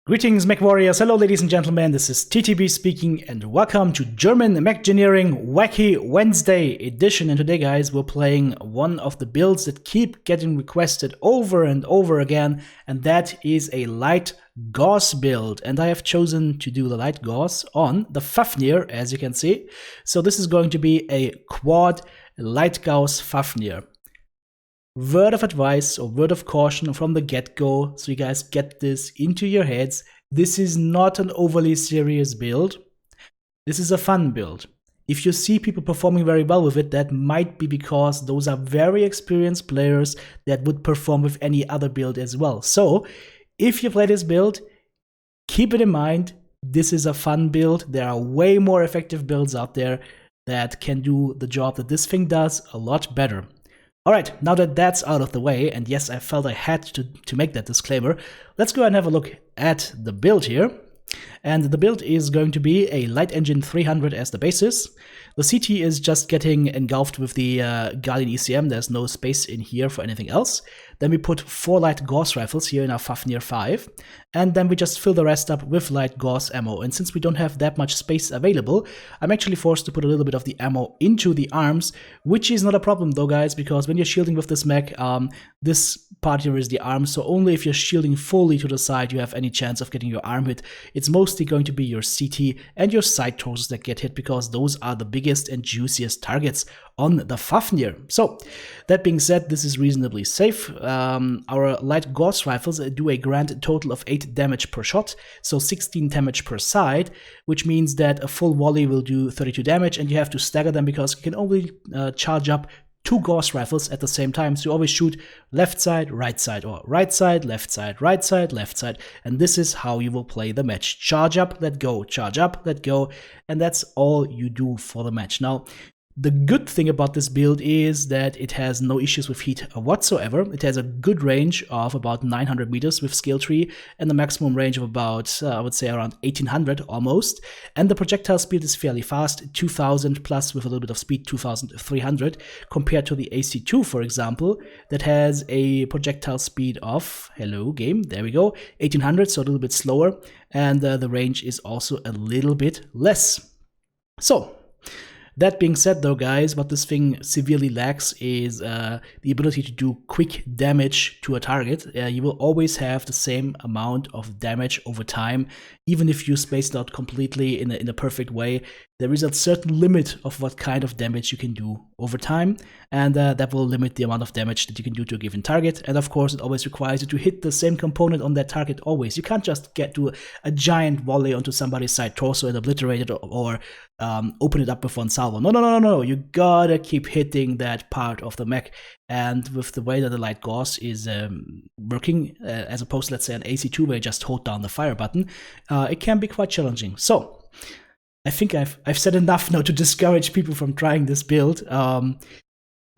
Greetings, Mech Warriors. Hello, ladies and gentlemen. This is TTB speaking, and welcome to German Mechgineering Wacky Wednesday edition. And today, guys, we're playing one of the builds that keep getting requested over and over again, and that is a Light Gauss build. And I have chosen to do the Light Gauss on the Fafnir, as you can see. So this is going to be a quad Light Gauss Fafnir. Word of advice or word of caution from the get-go, so you guys get this into your heads. This is not an overly serious build. This is a fun build. If you see people performing very well with it, that might be because those are very experienced players that would perform with any other build as well. So, if you play this build, keep it in mind, this is a fun build. There are way more effective builds out there that can do the job that this thing does a lot better. Alright, now that that's out of the way, and yes, I felt I had to make that disclaimer, let's go ahead and have a look at the build here. And the build is going to be a Light Engine 300 as the basis. The CT is just getting engulfed with the Guardian ECM, there's no space in here for anything else. Then we put 4 Light Gauss rifles here in our Fafnir 5, and then we just fill the rest up with Light Gauss ammo. And since we don't have that much space available, I'm actually forced to put a little bit of the ammo into the arms, which is not a problem though, guys, because when you're shielding with this mech, this part here is the arm, so only if you're shielding fully to the side you have any chance of getting your arm hit. It's mostly going to be your CT and your side torsos that get hit, because those are the biggest and juiciest targets on the Fafnir. So, that being said, this is reasonably safe. Our Light Gauss rifles do a grand total of 8 damage per shot, so 16 damage per side, which means that a full volley will do 32 damage, and you have to stagger them because you can only charge up 2 Gauss rifles at the same time, so you always shoot left side, or right side, left side, right side, left side, and this is how you will play the match. Charge up, let go, charge up, let go, and that's all you do for the match. Now, the good thing about this build is that it has no issues with heat whatsoever. It has a good range of about 900 meters with skill tree and a maximum range of about, I would say around 1800 almost. And the projectile speed is fairly fast, 2000 plus with a little bit of speed, 2300, compared to the AC2, for example, that has a projectile speed of, hello game, there we go, 1800, so a little bit slower. And the range is also a little bit less. So, that being said though, guys, what this thing severely lacks is the ability to do quick damage to a target. You will always have the same amount of damage over time, even if you space it out completely in a perfect way. There is a certain limit of what kind of damage you can do over time, and that will limit the amount of damage that you can do to a given target. And of course, it always requires you to hit the same component on that target always. You can't just get to a giant volley onto somebody's side torso and obliterate it, or open it up with one salvo. No. You gotta keep hitting that part of the mech. And with the way that the Light Gauss is working, as opposed to, let's say, an AC2 where you just hold down the fire button, it can be quite challenging. So, I think I've said enough now to discourage people from trying this build.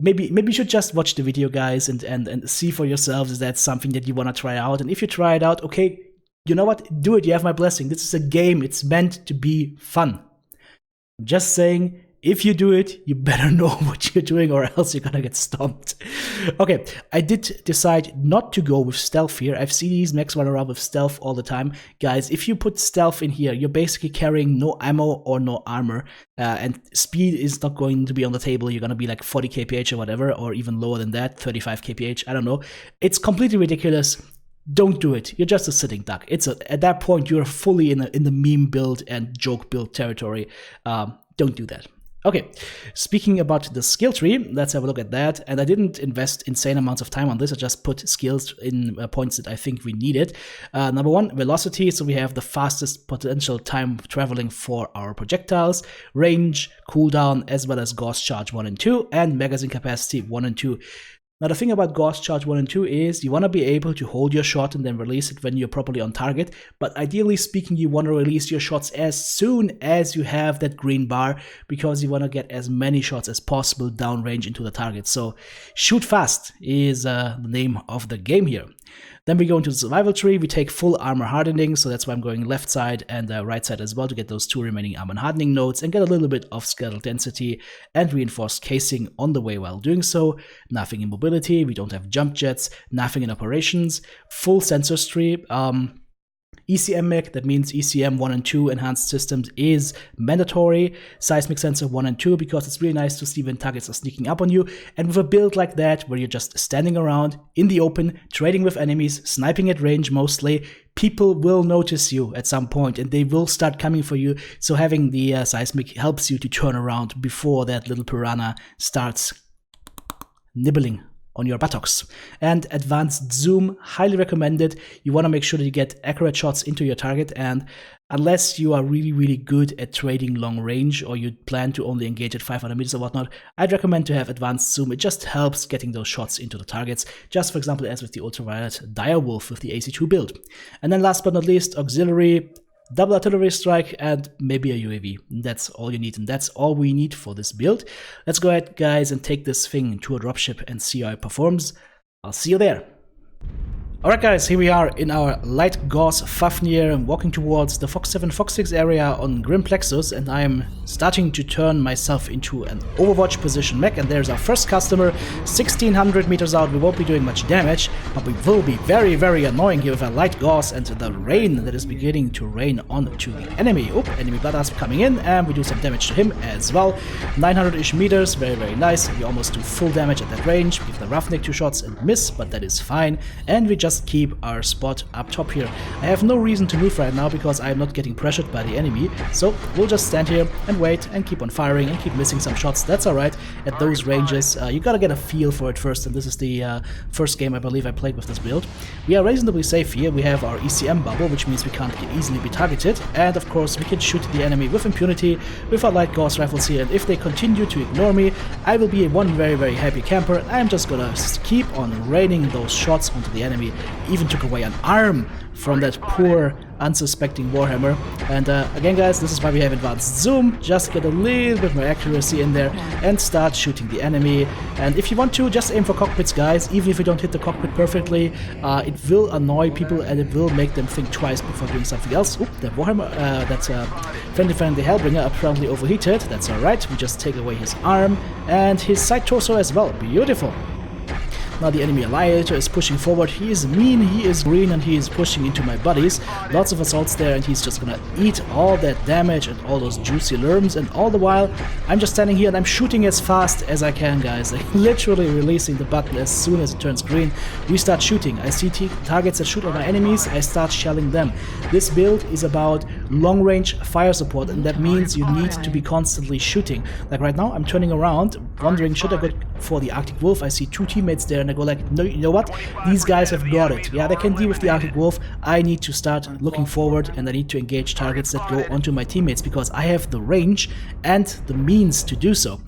Maybe you should just watch the video, guys, and see for yourselves, is that something that you want to try out. And if you try it out, okay, you know what? Do it. You have my blessing. This is a game. It's meant to be fun. Just saying, if you do it, you better know what you're doing, or else you're gonna get stomped. Okay, I did decide not to go with stealth here. I've seen these mechs run around with stealth all the time. Guys, if you put stealth in here, you're basically carrying no ammo or no armor, and speed is not going to be on the table. You're gonna be like 40 kph or whatever, or even lower than that, 35 kph, I don't know. It's completely ridiculous. Don't do it. You're just a sitting duck. At that point, you're fully in the meme build and joke build territory. Don't do that. Okay, speaking about the skill tree, let's have a look at that. And I didn't invest insane amounts of time on this. I just put skills in points that I think we needed. Number 1, velocity. So we have the fastest potential time traveling for our projectiles, range, cooldown, as well as Gauss charge 1 and 2, and magazine capacity 1 and 2. Now, the thing about Gauss charge 1 and 2 is you want to be able to hold your shot and then release it when you're properly on target, but ideally speaking, you want to release your shots as soon as you have that green bar, because you want to get as many shots as possible downrange into the target. So, shoot fast is the name of the game here. Then we go into the survival tree. We take full armor hardening, so that's why I'm going left side and right side as well, to get those 2 remaining armor hardening nodes and get a little bit of skeletal density and reinforced casing on the way while doing so. Nothing in mobility, we don't have jump jets, nothing in operations, full sensors tree. ECM mech, that means ECM 1 and 2 enhanced systems is mandatory. Seismic sensor 1 and 2, because it's really nice to see when targets are sneaking up on you. And with a build like that, where you're just standing around in the open, trading with enemies, sniping at range mostly, people will notice you at some point and they will start coming for you. So having the seismic helps you to turn around before that little piranha starts nibbling on your buttocks. And advanced zoom, highly recommended. You want to make sure that you get accurate shots into your target, and unless you are really good at trading long range or you plan to only engage at 500 meters or whatnot, I'd recommend to have advanced zoom. It just helps getting those shots into the targets, just for example as with the ultraviolet direwolf with the AC2 build. And then last but not least, auxiliary, double artillery strike, and maybe a UAV. That's all you need, and that's all we need for this build. Let's go ahead, guys, and take this thing to a dropship and see how it performs. I'll see you there. Alright guys, here we are in our Light Gauss Fafnir, walking towards the Fox 7, Fox 6 area on Grim Plexus, and I'm starting to turn myself into an Overwatch position mech, and there's our first customer, 1600 meters out. We won't be doing much damage, but we will be very annoying here with our Light Gauss and the rain that is beginning to rain onto the enemy. Oh, enemy Bloodasp coming in, and we do some damage to him as well. 900-ish meters, very nice. We almost do full damage at that range. Give the Roughneck 2 shots and miss, but that is fine, and we just keep our spot up top here. I have no reason to move right now because I'm not getting pressured by the enemy, so we'll just stand here and wait and keep on firing and keep missing some shots. That's alright at those ranges. You gotta get a feel for it first, and this is the first game I believe I played with this build. We are reasonably safe here. We have our ECM bubble, which means we can't easily be targeted, and of course we can shoot the enemy with impunity with our Light Gauss rifles here, and if they continue to ignore me, I will be one very happy camper, and I'm just gonna keep on raining those shots onto the enemy. Even took away an arm from that poor unsuspecting Warhammer. And again guys, this is why we have advanced zoom. Just get a little bit more accuracy in there and start shooting the enemy. And if you want to, just aim for cockpits, guys. Even if you don't hit the cockpit perfectly, it will annoy people and it will make them think twice before doing something else. Oop, that Warhammer, that's friendly Hellbringer apparently overheated. That's alright, we just take away his arm and his side torso as well. Beautiful. Now the enemy Annihilator is pushing forward. He is mean, he is green, and he is pushing into my buddies. Lots of assaults there, and he's just gonna eat all that damage and all those juicy lerms, and all the while I'm just standing here and I'm shooting as fast as I can, guys. Like, literally releasing the button as soon as it turns green. We start shooting. I see targets that shoot at my enemies, I start shelling them. This build is about long-range fire support, and that means you need to be constantly shooting. Like right now I'm turning around, wondering should I go for the Arctic Wolf. I see two teammates there and I go like, no, you know what? These guys have got it. Yeah, they can deal with the Arctic Wolf. I need to start looking forward and I need to engage targets that go onto my teammates because I have the range and the means to do so.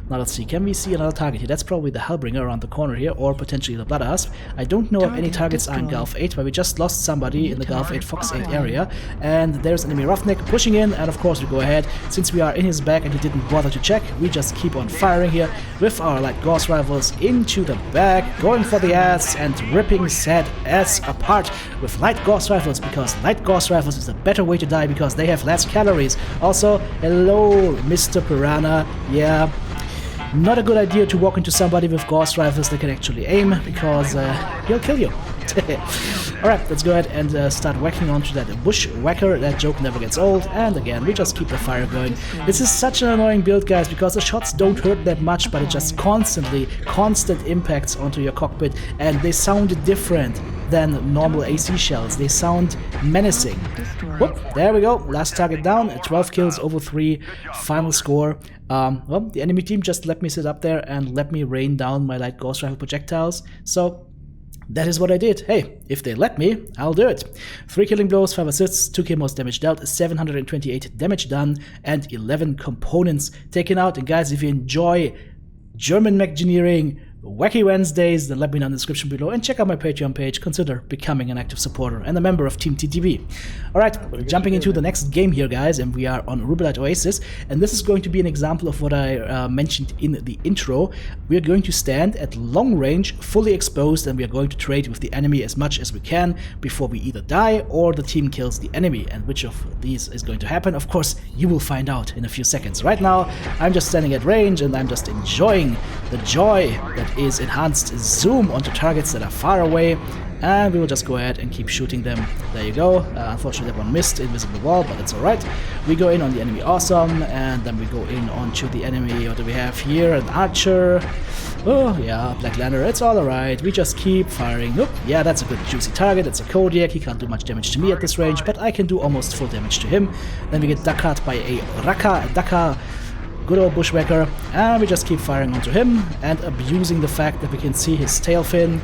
Now let's see, can we see another target here? That's probably the Hellbringer around the corner here, or potentially the Bloodasp. I don't know if any targets are in Gulf 8, but we just lost somebody in the Gulf 8, Fox 8 area. And there's enemy Roughneck pushing in, and of course we go ahead. Since we are in his back and he didn't bother to check, we just keep on firing here with our Light Gauss rifles into the back, going for the ass and ripping said ass apart with Light Gauss rifles, because Light Gauss rifles is a better way to die because they have less calories. Also, hello, Mr. Piranha. Yeah. Not a good idea to walk into somebody with Gauss rifles that can actually aim, because he'll kill you. Alright, let's go ahead and start whacking onto that bushwhacker. That joke never gets old, and again, we just keep the fire going. This is such an annoying build, guys, because the shots don't hurt that much, but it just constant impacts onto your cockpit, and they sound different than normal AC shells. They sound menacing. Whoop, there we go, last target down, 12 kills over 3, final score. Well, the enemy team just let me sit up there and let me rain down my Light Gauss rifle projectiles, so that is what I did. Hey, if they let me, I'll do it. 3 killing blows, 5 assists, 2k most damage dealt, 728 damage done, and 11 components taken out. And guys, if you enjoy German Mechgineering, Wacky Wednesdays, then let me know in the description below and check out my Patreon page. Consider becoming an active supporter and a member of Team TTB. Alright, jumping into the next game here, guys, and we are on Rubelite Oasis, and this is going to be an example of what I mentioned in the intro. We are going to stand at long range, fully exposed, and we are going to trade with the enemy as much as we can before we either die or the team kills the enemy. And which of these is going to happen, of course, you will find out in a few seconds. Right now, I'm just standing at range and I'm just enjoying the joy that is enhanced zoom onto targets that are far away, and we will just go ahead and keep shooting them. There you go. Unfortunately that one missed, invisible wall, but it's alright. We go in on the enemy awesome, and then we go in onto the enemy. What do we have here? An archer. Oh yeah, Black Lantern, it's all alright. We just keep firing. Oop, yeah, that's a good juicy target. It's a Kodiak. He can't do much damage to me at this range, but I can do almost full damage to him. Then we get Dakar by a Dakar. Good old Bushwhacker, and we just keep firing onto him and abusing the fact that we can see his tail fin.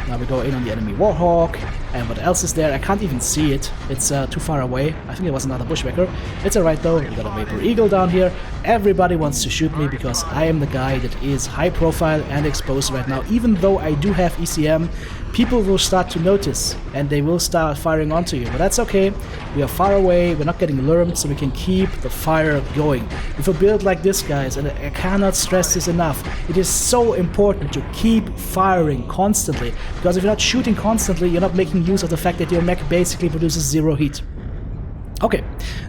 Now we go in on the enemy Warhawk, and what else is there? I can't even see it. It's too far away. I think it was another Bushwhacker. It's alright though. We got a Vapor Eagle down here. Everybody wants to shoot me because I am the guy that is high profile and exposed right now. Even though I do have ECM, people will start to notice and they will start firing onto you. But that's okay. We are far away. We're not getting lurmed, so we can keep the fire going. With a build like this, guys, and I cannot stress this enough, it is so important to keep firing constantly. Because if you're not shooting constantly, you're not making use of the fact that your mech basically produces 0 heat. Okay,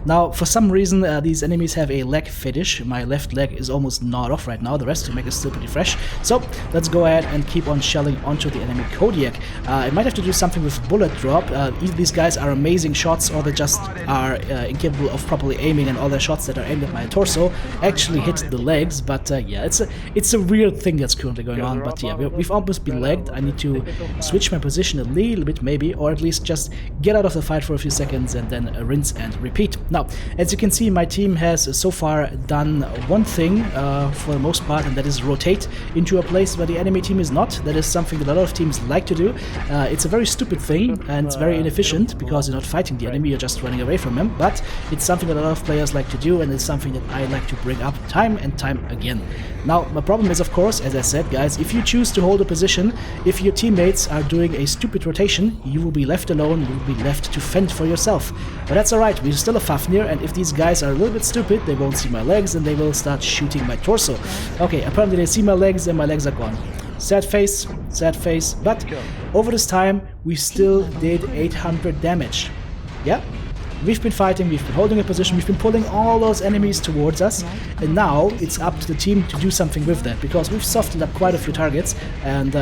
now for some reason these enemies have a leg fetish. My left leg is almost gnawed off right now, the rest of the mech is still pretty fresh. So let's go ahead and keep on shelling onto the enemy Kodiak. I might have to do something with bullet drop. Either these guys are amazing shots or they just are incapable of properly aiming, and all their shots that are aimed at my torso actually hit the legs. But yeah, it's a weird thing that's currently going on. But yeah, we've almost been legged. I need to switch my position a little bit maybe, or at least just get out of the fight for a few seconds and then rinse and repeat. Now, as you can see, my team has so far done one thing for the most part, and that is rotate into a place where the enemy team is not. That is something that a lot of teams like to do. It's a very stupid thing, and it's very inefficient because you're not fighting the enemy, you're just running away from him, but it's something that a lot of players like to do, and it's something that I like to bring up time and time again. Now, my problem is, of course, as I said, guys, if you choose to hold a position, if your teammates are doing a stupid rotation, you will be left alone, you will be left to fend for yourself. But that's alright, we're still a Fafnir, and if these guys are a little bit stupid, they won't see my legs and they will start shooting my torso. Okay, apparently they see my legs and my legs are gone. Sad face, but over this time, we still did 800 damage. Yeah? We've been fighting, we've been holding a position, we've been pulling all those enemies towards us, and now it's up to the team to do something with that, because we've softened up quite a few targets, and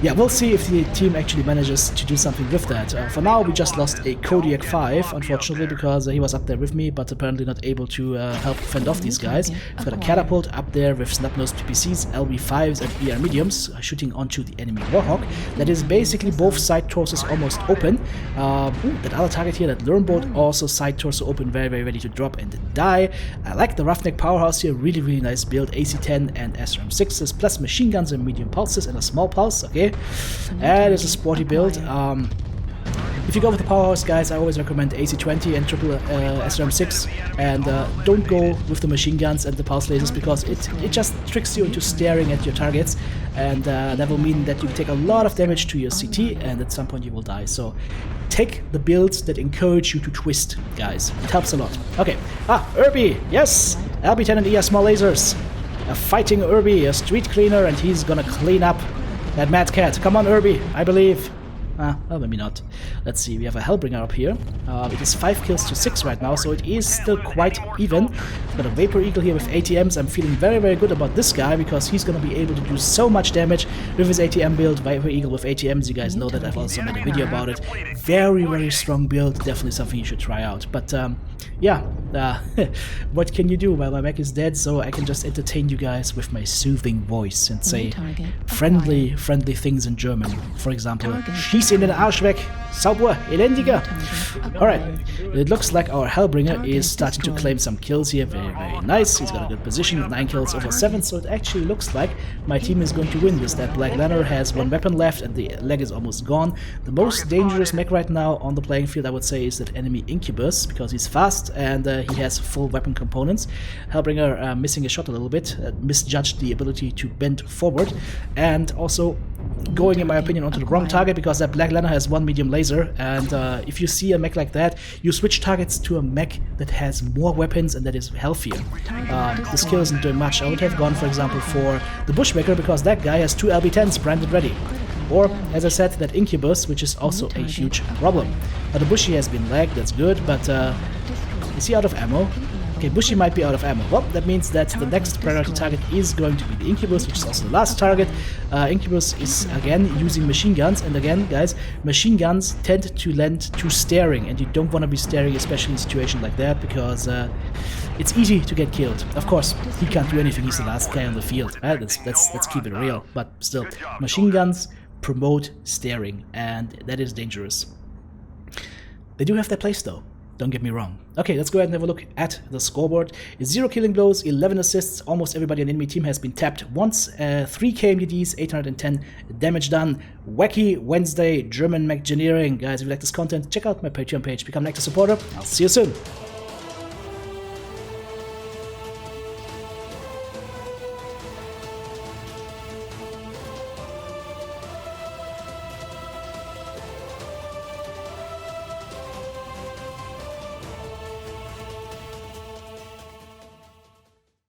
yeah, we'll see if the team actually manages to do something with that. For now, we just lost a Kodiak 5, unfortunately, because he was up there with me, but apparently not able to help fend off these guys. We've got a catapult up there with snub-nosed PPCs, LB5s, and ER mediums, shooting onto the enemy Warhawk. That is basically both side torsos almost open. That other target here, that Lurnboat, also side torso open, very, very ready to drop and die. I like the Roughneck Powerhouse here, really, really nice build. AC-10 and SRM-6s, plus machine guns and medium pulses and a small pulse, okay? And it's a sporty build. If you go with the Powerhouse, guys, I always recommend AC-20 and triple SRM-6, and don't go with the machine guns and the pulse lasers, because it just tricks you into staring at your targets, and that will mean that you take a lot of damage to your CT, and at some point you will die. So take the builds that encourage you to twist, guys. It helps a lot. Okay. Irby! Yes! LB10 and ER small lasers. A fighting Irby, a street cleaner, and he's gonna clean up that Mad Cat. Come on, Irby, I believe. Well, maybe not. Let's see, we have a Hellbringer up here. It is 5 kills to 6 right now, so it is still quite even. We've got a Vapor Eagle here with ATMs. I'm feeling very, very good about this guy, because he's going to be able to do so much damage with his ATM build. Vapor Eagle with ATMs, you guys know that I've also made a video about it. Very, very strong build, definitely something you should try out. But yeah, what can you do? Well, my mech is dead, so I can just entertain you guys with my soothing voice and say friendly things in German. For example, schieß in den Arsch weg, sauber, elendiger. Alright, it looks like our Hellbringer is starting to claim some kills here. Very, very nice. He's got a good position, 9 kills over 7, so it actually looks like my team is going to win this. That Black Lantern has 1 weapon left and the leg is almost gone. The most dangerous mech right now on the playing field, I would say, is that enemy Incubus, because he's fast and he has full weapon components. Hellbringer missing a shot a little bit, misjudged the ability to bend forward, and also going, in my opinion, onto the wrong target, because that Black Lantern has 1 medium laser, and if you see a mech like that, you switch targets to a mech that has more weapons and that is healthier. This kill isn't doing much. I would have gone, for example, for the Bushwhacker, because that guy has 2 LB10s branded ready. Or, as I said, that Incubus, which is also a huge problem. But the Bushy has been lagged, that's good, but is he out of ammo? Okay, Bushi might be out of ammo. Well, that means that the next priority target is going to be the Incubus, which is also the last target. Incubus is, again, using machine guns. And again, guys, machine guns tend to lend to staring. And you don't want to be staring, especially in a situation like that, because it's easy to get killed. Of course, he can't do anything. He's the last guy on the field. Let's keep it real. But still, machine guns promote staring. And that is dangerous. They do have their place, though. Don't get me wrong. Okay, let's go ahead and have a look at the scoreboard. 0 killing blows, 11 assists. Almost everybody on the enemy team has been tapped once. 3 KMDDs, 810 damage done. Wacky Wednesday, German Mechgineering. Guys, if you like this content, check out my Patreon page. Become an active supporter. I'll see you soon.